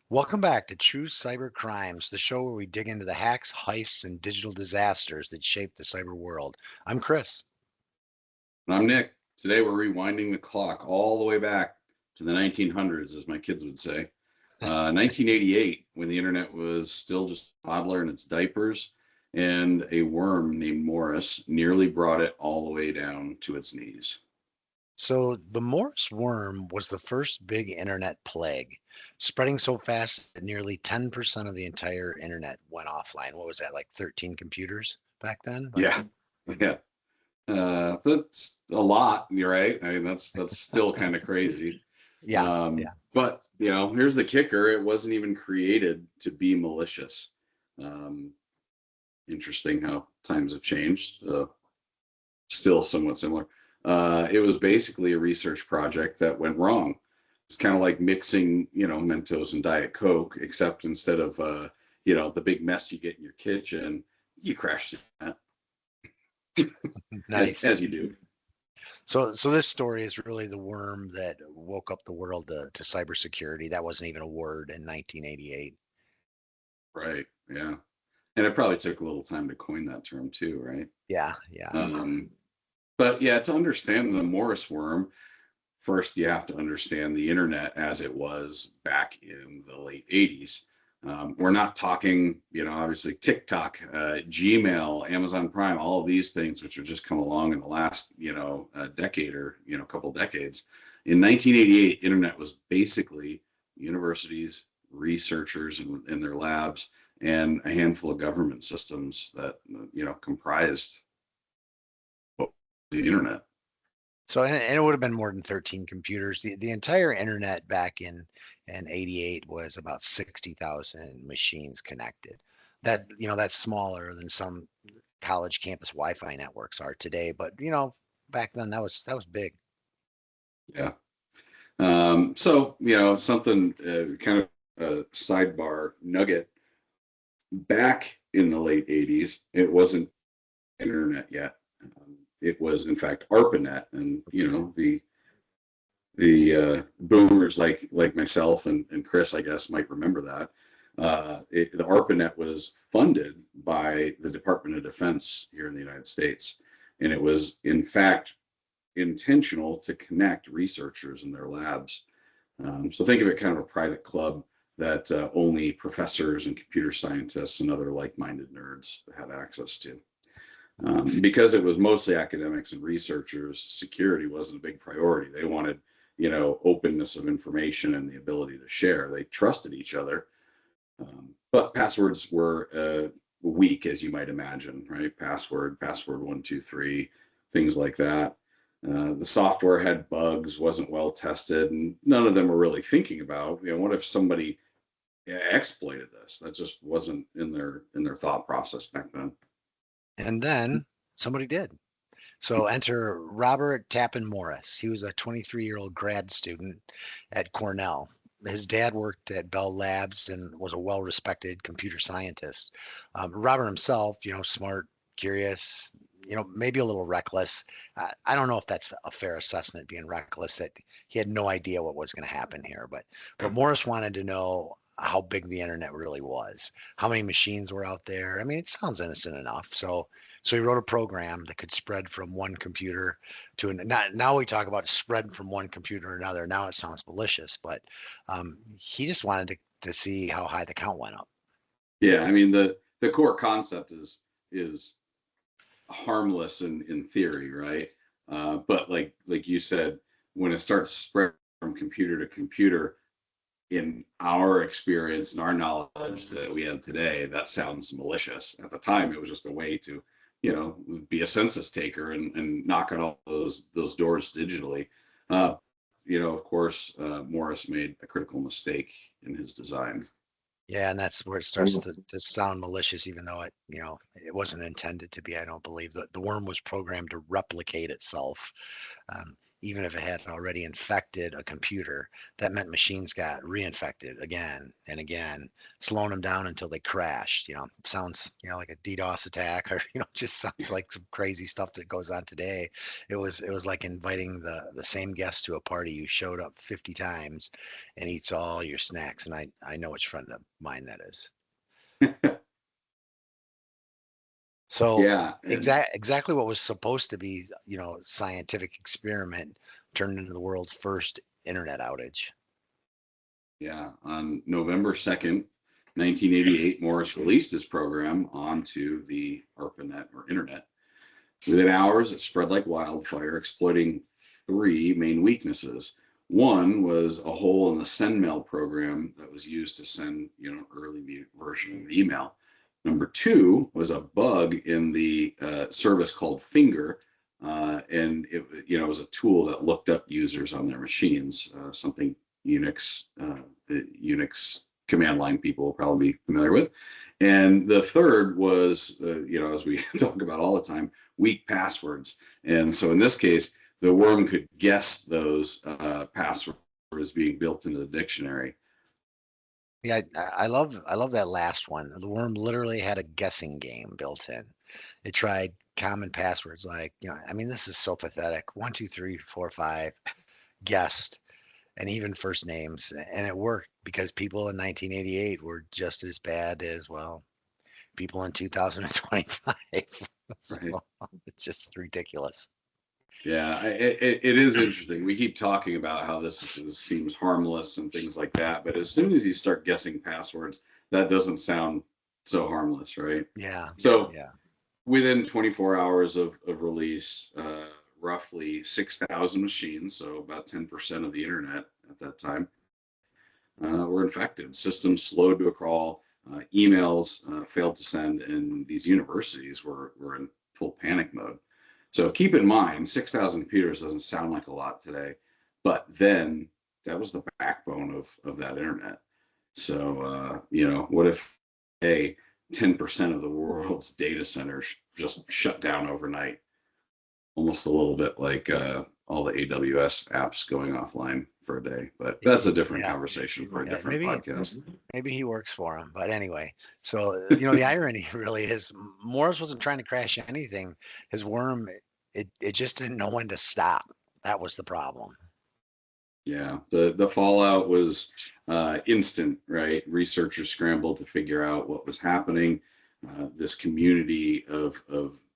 Welcome back to True Cyber Crimes, the show where we dig into the hacks, heists, and digital disasters that shape the cyber world. I'm Chris. I'm Nick. Today we're rewinding the clock all the way back to the 1900s, as my kids would say. 1988, when the internet was still just a toddler in its diapers, and a worm named Morris nearly brought it all the way down to its knees. So, the Morris worm was the first big internet plague, spreading so fast that nearly 10% of the entire internet went offline. What was that, like 13 computers back then? Yeah, yeah. That's a lot, you're right. I mean, that's still kind of crazy. Yeah, yeah. But here's the kicker: it wasn't even created to be malicious. Um, Interesting how times have changed. Still somewhat similar. It was basically a research project that went wrong. It's kind of like mixing, Mentos and Diet Coke, except instead of, the big mess you get in your kitchen, you crash that Nice. as you do. So this story is really the worm that woke up the world to cybersecurity. That wasn't even a word in 1988. Right. Yeah. And it probably took a little time to coin that term too, right? Yeah, yeah. But yeah, to understand the Morris worm, first you have to understand the internet as it was back in the late 80s. We're not talking, obviously TikTok, Gmail, Amazon Prime, all of these things, which have just come along in the last, decade or, couple decades. In 1988, internet was basically universities, researchers in their labs, and a handful of government systems that, comprised the internet. So and it would have been more than 13 computers. The entire internet back in 88 was about 60,000 machines connected. That's smaller than some college campus Wi-Fi networks are today, but back then that was big. Yeah. So, something kind of a sidebar nugget. Back in the late 80s, it wasn't internet yet. It was, in fact, ARPANET. And, the boomers like myself and Chris, I guess, might remember that. The ARPANET was funded by the Department of Defense here in the United States. And it was, in fact, intentional to connect researchers in their labs. So think of it kind of a private club that only professors and computer scientists and other like-minded nerds had access to. Because it was mostly academics and researchers, security wasn't a big priority. They wanted, openness of information and the ability to share. They trusted each other, but passwords were weak, as you might imagine, right? Password 123, things like that. The software had bugs, wasn't well tested, and none of them were really thinking about, what if somebody exploited this? That just wasn't in their thought process back then. And then somebody did. So enter Robert Tappan Morris. He was a 23-year-old grad student at Cornell. His dad worked at Bell Labs and was a well-respected computer scientist. Robert himself, smart, curious, maybe a little reckless. I don't know if that's a fair assessment, being reckless, that he had no idea what was going to happen here. But Morris wanted to know how big the internet really was, how many machines were out there. I mean, it sounds innocent enough. So he wrote a program that could spread from one computer to now we talk about spread from one computer to another. Now it sounds malicious, but he just wanted to see how high the count went up. Yeah, I mean the core concept is harmless in theory, right? But like you said, when it starts spreading from computer to computer, in our experience and our knowledge that we have today, that sounds malicious. At the time, it was just a way to, be a census taker and knock on all those doors digitally. Of course, Morris made a critical mistake in his design. Yeah, and that's where it starts to sound malicious, even though it wasn't intended to be. I don't believe that the worm was programmed to replicate itself. even if it had already infected a computer. That meant machines got reinfected again and again, slowing them down until they crashed. Sounds, like a DDoS attack, or just sounds like some crazy stuff that goes on today. It was like inviting the same guest to a party who showed up 50 times and eats all your snacks. And I know which friend of mine that is. So Yeah, and exactly what was supposed to be, scientific experiment turned into the world's first internet outage. yeah, on November 2nd, 1988, Morris released his program onto the ARPANET or internet. Within hours, it spread like wildfire, exploiting three main weaknesses. One was a hole in the SendMail program that was used to send, early version of email. Number two was a bug in the service called Finger, and it was a tool that looked up users on their machines, something Unix command line people will probably be familiar with. And the third was, as we talk about all the time, weak passwords. And so in this case, the worm could guess those passwords being built into the dictionary. Yeah, I love that last one. The worm literally had a guessing game built in. It tried common passwords like, this is so pathetic. 1, 2, 3, 4, 5, guessed, and even first names. And it worked because people in 1988 were just as bad as, well, people in 2025. So, Right. it's just ridiculous. Yeah, it is interesting. We keep talking about how seems harmless and things like that, but as soon as you start guessing passwords, that doesn't sound so harmless, right? Yeah, So yeah. within 24 hours of release, roughly 6,000 machines, so about 10% of the internet at that time, were infected. Systems slowed to a crawl, emails failed to send, and these universities were in full panic mode. So keep in mind, 6,000 computers doesn't sound like a lot today, but then that was the backbone of that internet. So, what if 10% of the world's data centers just shut down overnight? Almost a little bit like all the AWS apps going offline for a day, but that's a different Yeah. conversation for a Yeah, different podcast. maybe he works for him. But anyway, so the irony really is Morris wasn't trying to crash anything. His worm, it just didn't know when to stop. That was the problem. Yeah, the fallout was instant, right? Researchers scrambled to figure out what was happening. This community of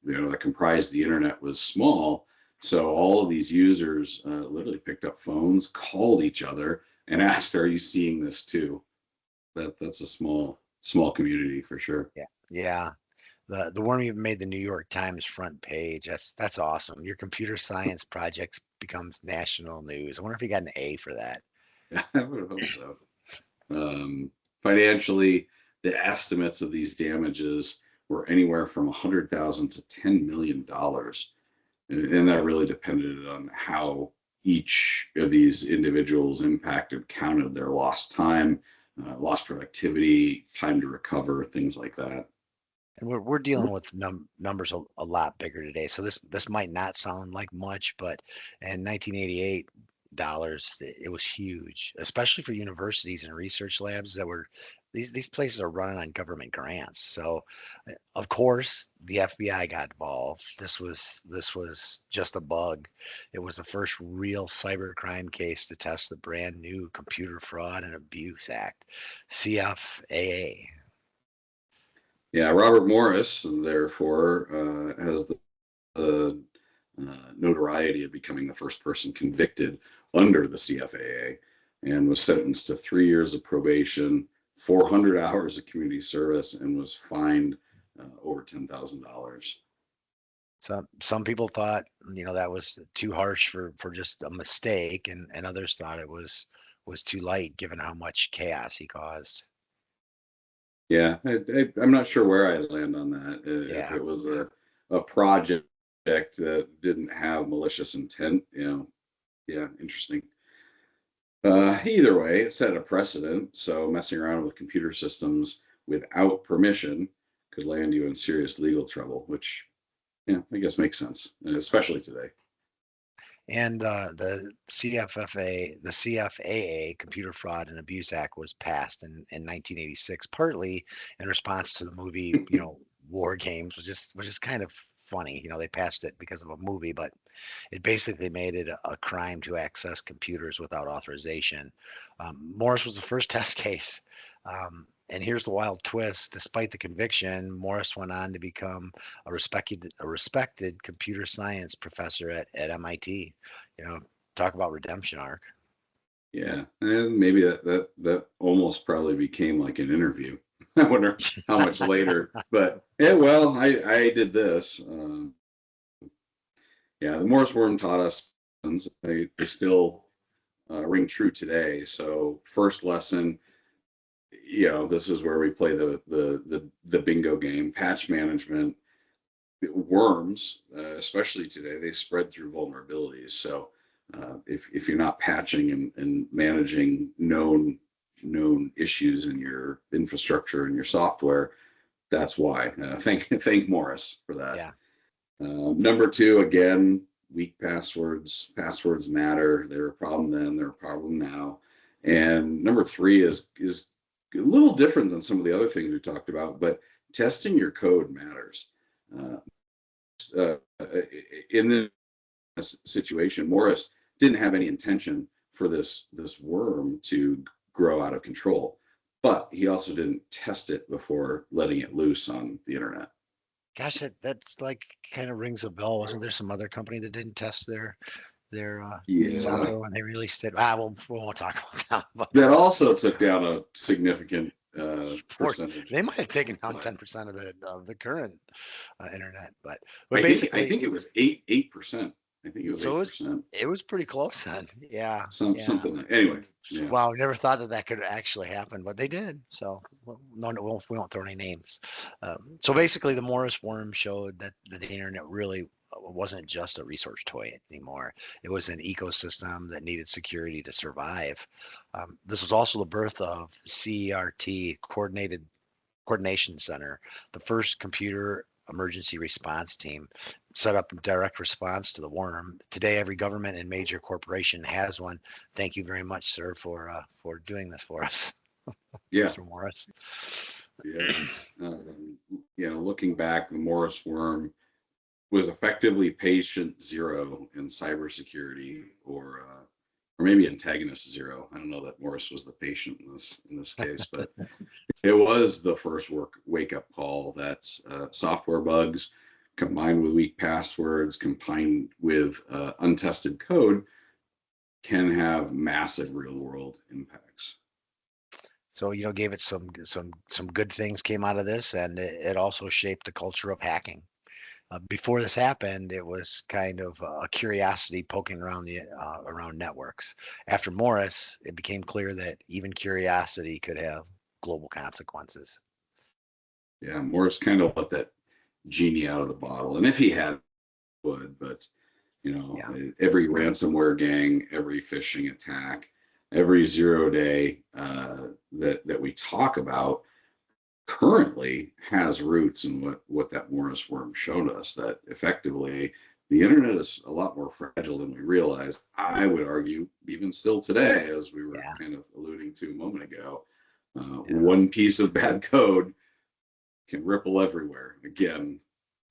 that comprised the internet was small, so all of these users literally picked up phones, called each other, and asked, "Are you seeing this too?" That's a small community for sure. Yeah. Yeah. The worm even made the New York Times front page. That's awesome. Your computer science project becomes national news. I wonder if he got an A for that. I would hope so. Um, Financially, the estimates of these damages were anywhere from 100,000 to $10 million, and that really depended on how each of these individuals impacted counted their lost time, lost productivity, time to recover, things like that. And we're dealing with numbers a lot bigger today. So this might not sound like much, but in 1988 dollars, it was huge, especially for universities and research labs that were these places are running on government grants. So of course the FBI got involved. This was just a bug. It was the first real cybercrime case to test the brand new Computer Fraud and Abuse Act, CFAA. Yeah, Robert Morris, therefore, has the notoriety of becoming the first person convicted under the CFAA and was sentenced to 3 years of probation, 400 hours of community service, and was fined over $10,000. Some people thought, that was too harsh for just a mistake, and others thought it was too light given how much chaos he caused. Yeah, I'm not sure where I land on that. If Yeah. it was a project that didn't have malicious intent, yeah, interesting. Either way, it set a precedent. So messing around with computer systems without permission could land you in serious legal trouble, which, I guess makes sense, especially today. And the CFAA, Computer Fraud and Abuse Act, was passed in 1986, partly in response to the movie, War Games, which is kind of funny. They passed it because of a movie, but it basically made it a crime to access computers without authorization. Morris was the first test case. And here's the wild twist: despite the conviction, Morris went on to become a respected computer science professor at MIT. Talk about redemption arc. Yeah, and maybe that almost probably became like an interview. I wonder how much later, but yeah, well, I did this. Yeah, the Morris worm taught us lessons. They still ring true today. So first lesson, this is where we play the bingo game, patch management. Worms, especially today, they spread through vulnerabilities. So if you're not patching and managing known issues in your infrastructure and your software, that's why. Thank Morris for that. Yeah. Number two, again, weak passwords. Passwords matter. They're a problem then. They're a problem now. And number three is a little different than some of the other things we talked about, but testing your code matters. In this situation, Morris didn't have any intention for this worm to grow out of control, but he also didn't test it before letting it loose on the internet. Gosh, that's like kind of rings a bell. Wasn't there some other company that didn't test their Yeah, software when they released it? We won't talk about that. But that also took down a significant percentage. they might have taken down 10% of the current internet, but I basically, think it was 8%. I think it was 8%. It was pretty close then. Yeah. Something like, anyway. Yeah. Wow, we never thought that could actually happen, but they did. So no, we won't throw any names. So basically, the Morris worm showed that the internet really wasn't just a resource toy anymore. It was an ecosystem that needed security to survive. This was also the birth of CERT, Coordination Center, the first computer emergency response team set up in direct response to the worm. Today, every government and major corporation has one. Thank you very much, sir, for doing this for us. Yeah. Mr. Morris. Yeah. Looking back, the Morris worm was effectively patient zero in cybersecurity, or maybe antagonist zero. I don't know that Morris was the patient in this case, but it was the first wake up call that software bugs combined with weak passwords, combined with untested code, can have massive real world impacts. So gave it some good things came out of this, and it also shaped the culture of hacking. Before this happened, it was kind of a curiosity poking around around networks. After Morris, it became clear that even curiosity could have global consequences. Yeah, Morris kind of let that genie out of the bottle, and if he had, would, but every ransomware gang, every phishing attack, every 0-day that we talk about currently has roots in what that Morris worm showed us, that effectively the internet is a lot more fragile than we realize. I would argue even still today, as we were kind of alluding to a moment ago, one piece of bad code can ripple everywhere. Again,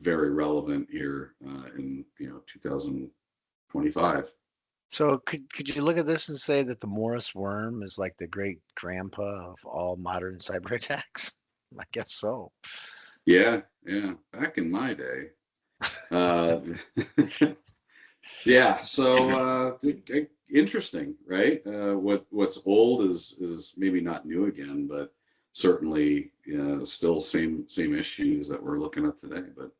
very relevant here in 2025. So could you look at this and say that the Morris worm is like the great grandpa of all modern cyber attacks? I guess so. Yeah. Back in my day. Yeah. So interesting, right? What's old is maybe not new again, but certainly still same issues that we're looking at today. But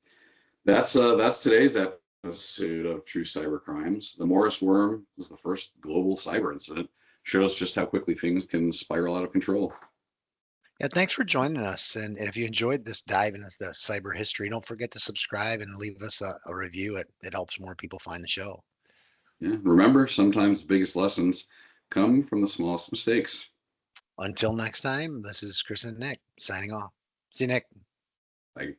that's today's episode of True Cyber Crimes. The Morris worm was the first global cyber incident. Shows just how quickly things can spiral out of control. Yeah, thanks for joining us. And if you enjoyed this dive into the cyber history, don't forget to subscribe and leave us a review. It helps more people find the show. Yeah, remember, sometimes the biggest lessons come from the smallest mistakes. Until next time, this is Chris and Nick signing off. See you, Nick. Bye.